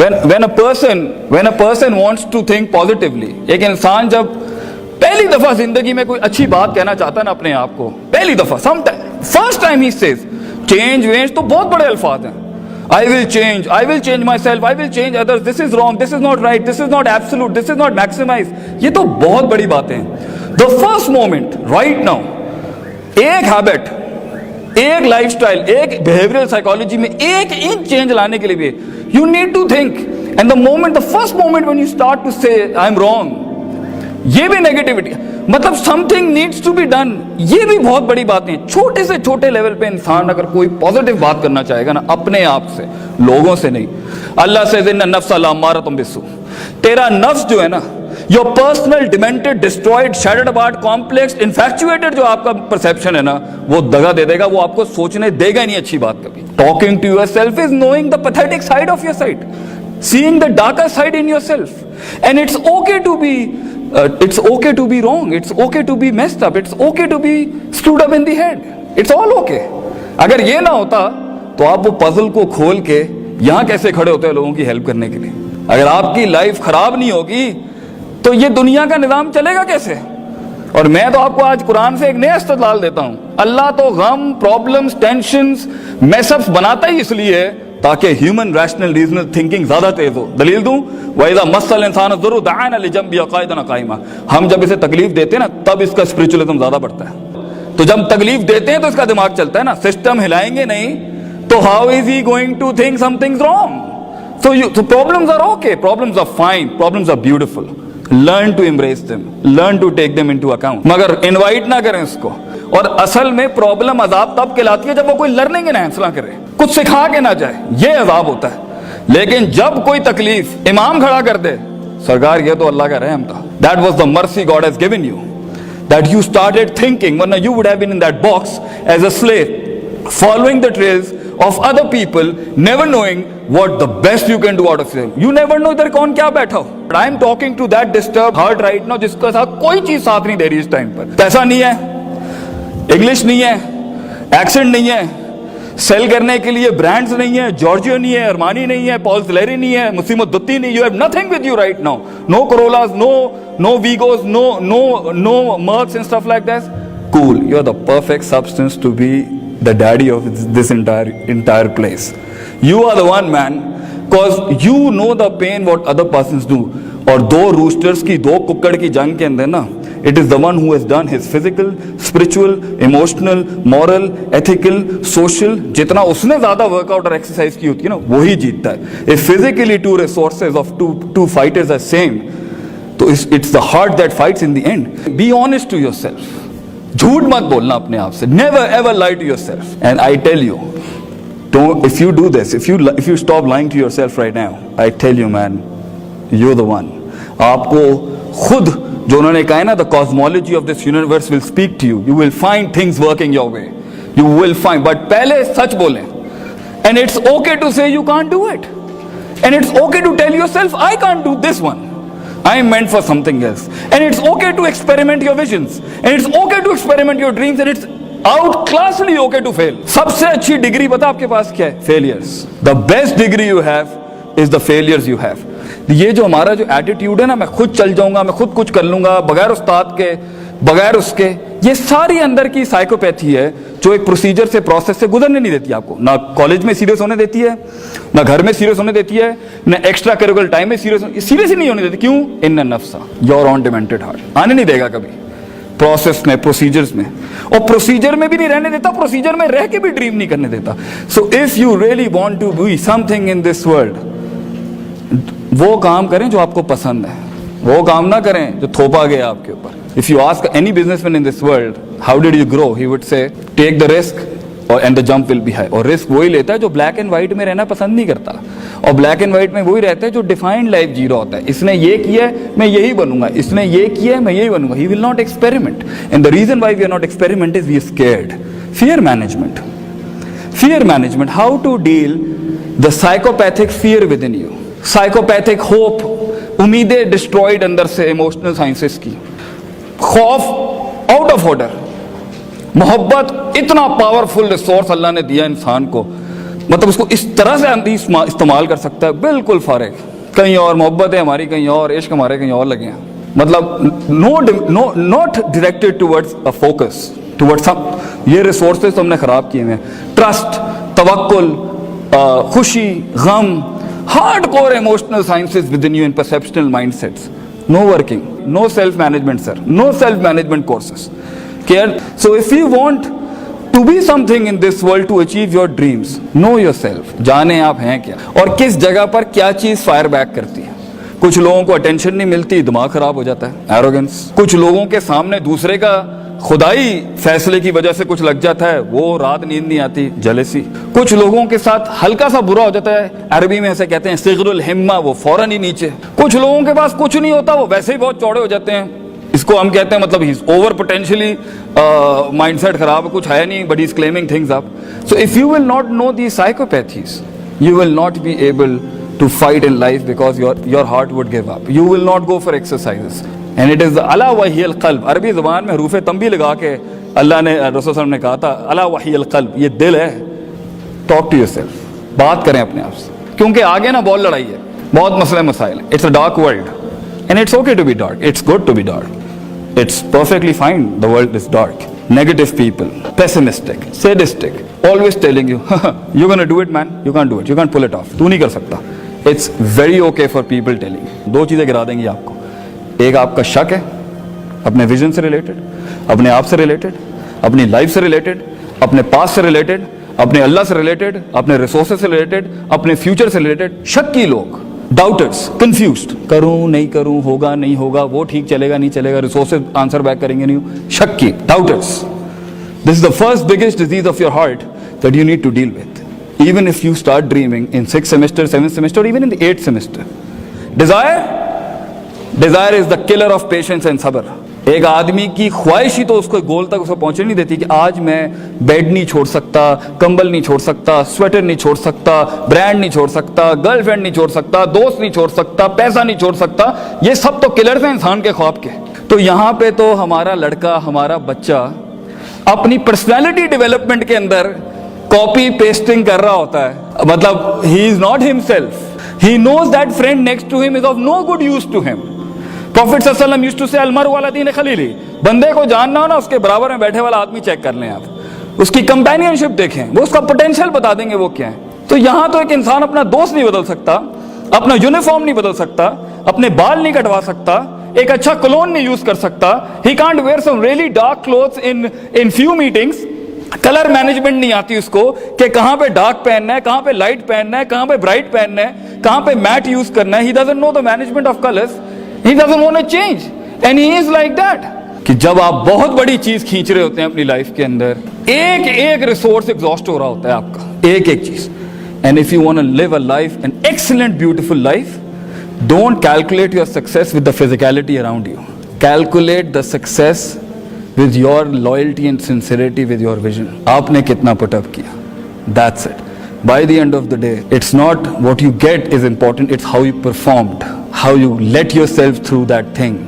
when a person wants to think positively, एक इंसान जब पहली दफा जिंदगी में कोई अच्छी बात कहना चाहता है ना अपने आप को, पहली दफा फर्स्ट टाइम ही सेज चेंज वेंज, तो बहुत बड़े अल्फाज हैं। I will change myself, I will change others, this is wrong, this is not right, this is not absolute, this is not maximize, ये तो बहुत बड़ी बातें हैं। The first moment right now, एक हैबिट, एक लाइफस्टाइल, एक बिहेवियरल साइकोलॉजी में एक इंच चेंज लाने के लिए भी you need to think, and the first moment when you start to say I am wrong, ये भी नेगेटिविटी, मतलब something needs to be done, ये भी बहुत बड़ी बात है। छोटे से छोटे लेवल पे इंसान अगर कोई पॉजिटिव बात करना चाहेगा ना, अपने आप से, लोगों से नहीं। अल्लाह से इन्ना नफ्स लअम्मारतुम बिस्सू, तेरा नफ्स जो है ना, your personal demented, destroyed, shattered about, complex, infatuated जो आपका परसेप्शन है ना, वो दगा दे देगा, वो आपको सोचने देगा ही नहीं अच्छी बात कभी। Talking to yourself is knowing the pathetic side of your side, seeing the darker side in yourself, and it's okay to be wrong, it's okay to be messed up, it's okay to be screwed up in the head, it's all okay। अगर ये ना होता तो आप वो puzzle को खोल के यहां कैसे खड़े होते हैं लोगों की हेल्प करने के लिए? अगर आपकी लाइफ खराब नहीं होगी तो ये दुनिया का निजाम चलेगा कैसे? और मैं तो आपको आज कुरान से एक नया इस्तेदलाल देता हूं। अल्लाह तो गम, प्रॉब्लम्स, टेंशंस, मेसअप्स बनाता ही इसलिए है ताकि ह्यूमन रैशनल रीजनल थिंकिंग ज्यादा तेज हो। दलील दूं, वइज़ा मस्सल इंसान ज़ुर्रु दअना लिजंबी क़ाइदन क़ाइमा, हम जब इसे तकलीफ देते हैं ना तब इसका स्पिरिचुअलिज्म ज्यादा बढ़ता है। तो जब तकलीफ देते हैं तो इसका दिमाग चलता है ना, सिस्टम हिलाएंगे नहीं तो how is he going to think something wrong? So problems are okay, problems are fine, problems are beautiful, learn to embrace them, learn to take them into account, मगर इनवाइट ना करें इसको। और असल में प्रॉब्लम अजाब तब कहलाती है जब वो कोई लर्निंग एनहांस ना करे, कुछ सिखा के ना जाए, ये अजाब होता है। लेकिन जब कोई तकलीफ इमाम खड़ा कर दे, सरकार ये तो अल्लाह का रहम था, that was the mercy God has given you, that you started thinking, वरना you would have been in that box as a slave, following the trails of other people, never knowing what the best you can do out of them. You never know इधर कौन क्या बैठा हो। I am talking to that disturbed heart right now जिसका साथ कोई चीज साथ नहीं दे रही इस टाइम पर। पैसा नहीं है, इंग्लिश नहीं है, एक्सेंट नहीं है, सेल करने के लिए ब्रांड्स नहीं है, जॉर्जियो नहीं है, अरमानी नहीं है, पॉल सिलेरी नहीं है, मुसीमत दुत्ती नहीं, you have nothing with you right now, no Corollas, no Vigos, no Mercs and stuff like that. Cool, you are the perfect substance to be the daddy of this entire place. You are the one, man, cause you know the pain what other persons do. और दो roosters की, दो कुक्कड़ की जंग के अंदर ना, it is the one who has done his physical, spiritual, emotional, moral, ethical, social, जितना उसने ज्यादा वर्कआउट और एक्सरसाइज की होती है ना, वही जीतता है। If physically two resources of two fighters are same, तो it's the heart that fights in the end. Be honest to yourself. झूठ मत बोलना अपने आप से, never ever lie to yourself, and I tell you, don't, if you do this, if you stop lying to yourself right now, I tell you, man, you're the one. आपको खुद जो उन्होंने कहा है ना, the cosmology of this universe will speak to you, you will find things working your way, you will find, but पहले सच बोलें, and it's okay to say you can't do it, and it's okay to tell yourself I can't do this one, I am meant for something else, and it's okay to experiment your visions, and it's okay to experiment your dreams, and it's outclassly okay to fail. सबसे अच्छी degree पता आपके पास क्या है? Failures. The best degree you have is the failures you have. ये जो हमारा जो एटीट्यूड है ना, मैं खुद चल जाऊंगा, मैं खुद कुछ कर लूंगा, बगैर उस्ताद के, बगैर उसके, ये सारी अंदर की साइकोपैथी है जो एक प्रोसीजर से, प्रोसेस से गुजरने नहीं देती आपको। ना कॉलेज में सीरियस होने देती है, ना घर में सीरियस होने देती है, ना एक्स्ट्रा करिकुलर टाइम में सीरियस ही नहीं होने देती। क्यों? इन्ना नफ्सा, योर ऑन डिमेंटेड हार्ट, आने नहीं देगा कभी प्रोसेस में, प्रोसीजर्स में, और प्रोसीजर में भी नहीं रहने देता, प्रोसीजर में रह के भी ड्रीम नहीं करने देता। So if you really want to be something in this world, वो काम करें जो आपको पसंद है, वो काम ना करें जो थोपा गया आपके ऊपर। If you ask any businessman in this world, how did you grow? He would say, take the risk and the jump will be high. और रिस्क वही लेता है जो ब्लैक एंड व्हाइट में रहना पसंद नहीं करता, और ब्लैक एंड व्हाइट में वही रहता है जो डिफाइंड लाइफ जी रहा होता है। इसने ये किया है, मैं यही बनूंगा, इसने ये किया है, मैं यही बनूंगा। He will not experiment. And the reason why we are not experiment is we are scared. Fear management. Fear management. How to deal the psychopathic fear within you. Psychopathic hope, उम्मीदें डिस्ट्रॉयड अंदर से, emotional sciences की, खौफ out of order, मोहब्बत इतना powerful resource अल्लाह ने दिया इंसान को मतलब उसको इस तरह से आंधी इस्तेमाल कर सकता है, बिल्कुल फारिग। कहीं और मोहब्बत है हमारी, कहीं और इश्क हमारे कहीं और लगे हैं। मतलब not directed towards a focus towards some. ये रिसोर्सेज तो हमने खराब किए हैं। ट्रस्ट, तवक्कुल, खुशी, गम, hard core emotional sciences within you and perceptional mindsets, no working, no self management sir, no self management courses care. So if you want to be something in this world, to achieve your dreams, know yourself, जाने आप हैं क्या और किस जगह पर क्या चीज फायर बैक करती है। कुछ लोगों को अटेंशन नहीं मिलती, दिमाग खराब हो जाता है, एरोगेंस। कुछ लोगों के सामने दूसरे का खुदाई फैसले की वजह से कुछ लग जाता है, वो रात नींद नहीं आती, जेलेसी। कुछ लोगों के साथ हल्का सा बुरा हो जाता है, अरबी में ऐसे कहते हैं सिगरुल हिम्मा, वो फौरन ही नीचे। कुछ लोगों के पास कुछ नहीं होता, वो वैसे ही बहुत चौड़े हो जाते हैं, इसको हम कहते हैं मतलब ही ओवर पोटेंशियली माइंडसेट खराब है, कुछ है नहीं, but he is claiming things up. So if you will not know the psychopathies, you will not be able to fight in life because your heart would give up. You will not go for exercises and it is अला वहियल क़ल्ब। अरबी ज़ुबान में हरूफ तंबी लगा के अल्लाह ने, रसूल सल्लल्लाहु अलैहि वसल्लम ने कहा था अला वहियल क़ल्ब, ये दिल है। टॉक टू योरसेल्फ, बात करें अपने आप से, क्योंकि आगे ना बहुत लड़ाई है, बहुत मसले मसाइल है। It's a dark world and it's okay to be dark, it's good to be dark, it's perfectly fine. The world is dark. Negative people, pessimistic, sadistic, always telling you you're gonna do it man, you can't do it, you can't pull it off, तू नहीं कर सकता। It's very okay for people telling you। दो चीजें गिरा देंगी आपको, एक आपका शक है अपने विजन से रिलेटेड, अपने आप से रिलेटेड, अपनी लाइफ से रिलेटेड, अपने पास्ट से रिलेटेड, अपने अल्लाह से रिलेटेड, अपने रिसोर्सेज से रिलेटेड, अपने फ्यूचर से रिलेटेड। शक्की लोग, डाउटर्स, कंफ्यूज्ड, करूं नहीं करूं, होगा नहीं होगा, वो ठीक चलेगा नहीं चलेगा, रिसोर्सेज आंसर बैक करेंगे नहीं, शक्की, doubters. This is the first biggest disease of your heart that you need to deal with, even if you start dreaming in 6th semester, 7th semester, even in the 8th semester। Desire is the killer of patience and सब्र। एक आदमी की ख्वाहिश ही तो उसको गोल तक उसको पहुंचने नहीं देती कि आज मैं बेड नहीं छोड़ सकता, कंबल नहीं छोड़ सकता, स्वेटर नहीं छोड़ सकता, ब्रांड नहीं छोड़ सकता, गर्लफ्रेंड नहीं छोड़ सकता, दोस्त नहीं छोड़ सकता, पैसा नहीं छोड़ सकता। ये सब तो किलर्स हैं इंसान के ख्वाब के। तो यहाँ पे तो हमारा लड़का, हमारा बच्चा अपनी पर्सनैलिटी डेवलपमेंट के अंदर कॉपी पेस्टिंग कर रहा होता है। मतलब he is not himself, he knows that friend next to him is of no good use to him. Prophet सल्लल्लाहु अलैहि वसल्लम यूज्ड टू से अलमरउ अला दीन खलीली। बंदे को जानना हो ना, उसके बराबर में बैठे वाला आदमी चेक कर लें आप, उसकी कंपेनियनशिप देखें, वो उसका पोटेंशियल बता देंगे वो क्या है। तो यहां तो एक इंसान अपना दोस्त नहीं बदल सकता, अपना यूनिफॉर्म नहीं बदल सकता, अपने बाल नहीं कटवा सकता, एक अच्छा क्लोन नहीं यूज कर सकता, he can't wear some really dark clothes in few meetings. Colour management नहीं आती उसको कि कहां पे डार्क पहनना है, कहां पे लाइट पहनना है, कहां पे ब्राइट पहनना है, कहां पे मैट यूज करना है। He doesn't know the management of colours, he doesn't want to change and he is like that। कि जब आप बहुत बड़ी चीज खींच रहे होते हैं अपनी लाइफ के अंदर, एक एक रिसोर्स एग्जॉस्ट हो रहा होता है आपका, एक एक चीज। And if you want to live a life, an excellent beautiful life, don't calculate your success with the physicality around you, calculate the success with your loyalty and sincerity with your vision. आपने कितना put up किया, that's it. By the end of the day, it's not what you get is important, it's how you performed, how you let yourself through that thing,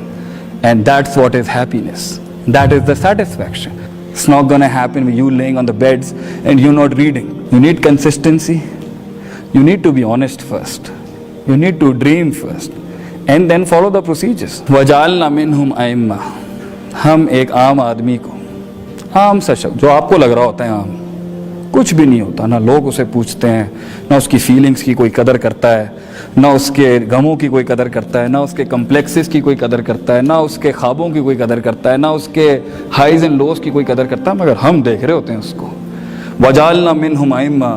and that's what is happiness, that is the satisfaction. It's not gonna happen with you laying on the beds and you're not reading. You need consistency, you need to be honest first, you need to dream first, and then follow the procedures. وَجَعَلْنَا مِنْهُمْ أَئِمَّةً, हम एक आम आदमी को, आम सा शब्द जो आपको लग रहा होता है आम, कुछ भी नहीं होता, ना लोग उसे पूछते हैं, ना उसकी फीलिंग्स की कोई कदर करता है, ना उसके गमों की कोई कदर करता है, ना उसके कम्प्लेक्सेस की कोई कदर करता है, ना उसके ख्वाबों की कोई कदर करता है, ना उसके हाइज एंड लोज की कोई कदर करता है, मगर हम देख रहे होते हैं उसको। वजालना मिनहुम अइम्मा,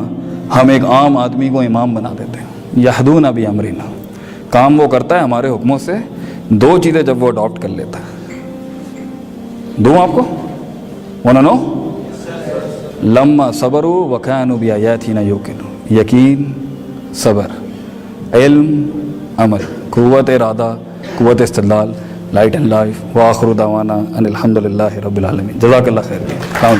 हम एक आम आदमी को इमाम बना देते हैं। यहदूना बि अमरिना, काम वो करता है हमारे हुक्मों से। दो चीज़ें जब वो अडॉप्ट कर लेता है, दो आपको वाना नो, लम्मा सबरू वकानु बिआयातिना यूकिनू, यकीन, सबर, इल्म, अमल, कुव्वत इरादा, कुव्वत इस्तिदलाल, लाइट एंड लाइफ। व आखिरु दावाना अनिल हम्दुलिल्लाहि रब्बिल आलमीन। जज़ाकल्लाह खैर।